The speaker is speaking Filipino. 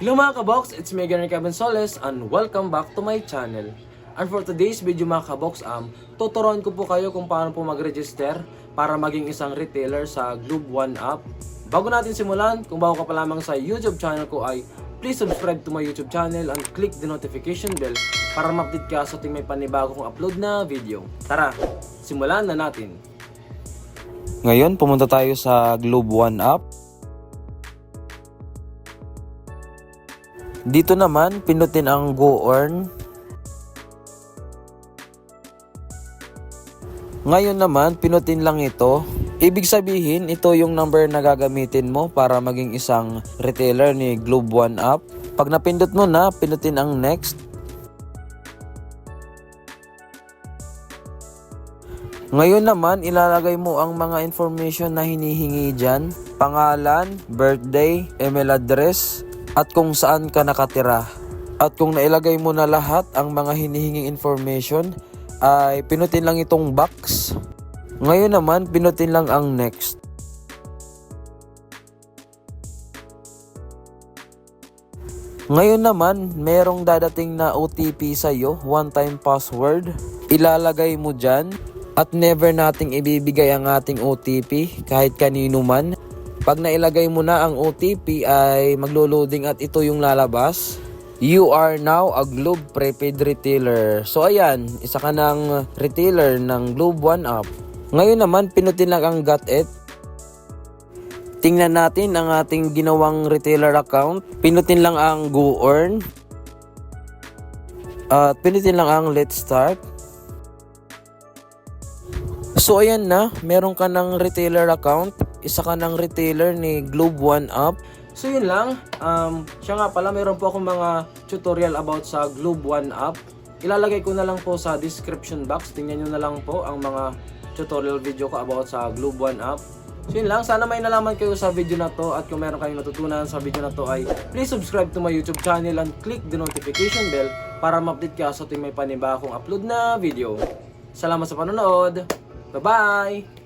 Hello mga kabox, it's me again, Kevin Soles, and welcome back to my channel. And for today's video mga kabox, tuturuan ko po kayo kung paano po mag-register para maging isang retailer sa Globe One app. Bago natin simulan, kung bago ka pa lamang sa YouTube channel ko ay please subscribe to my YouTube channel and click the notification bell para ma-update ka sa tuwing may panibago kong upload na video. Tara, simulan na natin. Ngayon, pumunta tayo sa Globe One app. Dito naman, pinutin ang Go Earn. Ngayon naman, pinutin lang ito. Ibig sabihin, ito yung number na gagamitin mo para maging isang retailer ni Globe One app. Pag napindot mo na, pinutin ang Next. Ngayon naman, ilalagay mo ang mga information na hinihingi dyan. Pangalan, birthday, email address, at kung saan ka nakatira. At kung nailagay mo na lahat ang mga hinihinging information, ay pinutin lang itong box. Ngayon naman, pinutin lang ang Next. Ngayon naman, merong dadating na OTP sa'yo, one-time password. Ilalagay mo dyan. At never nating ibibigay ang ating OTP kahit kanino man. Pag nailagay mo na ang OTP ay maglo-loading at ito yung lalabas. You are now a Globe Prepaid Retailer. So ayan, isa ka ng retailer ng Globe One app. Ngayon naman, pinutin lang ang Got It. Tingnan natin ang ating ginawang retailer account. Pinutin lang ang Go Earn. At pinutin lang ang Let's Start. So ayan na, meron ka ng retailer account, isa ka ng retailer ni Globe One app. So yun lang, siya nga pala, meron po akong mga tutorial about sa Globe One app. Ilalagay ko na lang po sa description box, tingnan nyo na lang po ang mga tutorial video ko about sa Globe One app. So yun lang, sana may nalaman kayo sa video na to, at kung meron kayong natutunan sa video na to ay please subscribe to my YouTube channel and click the notification bell para ma-update ka sa tuwing may panibagong upload na video. Salamat sa panonood! Bye-bye!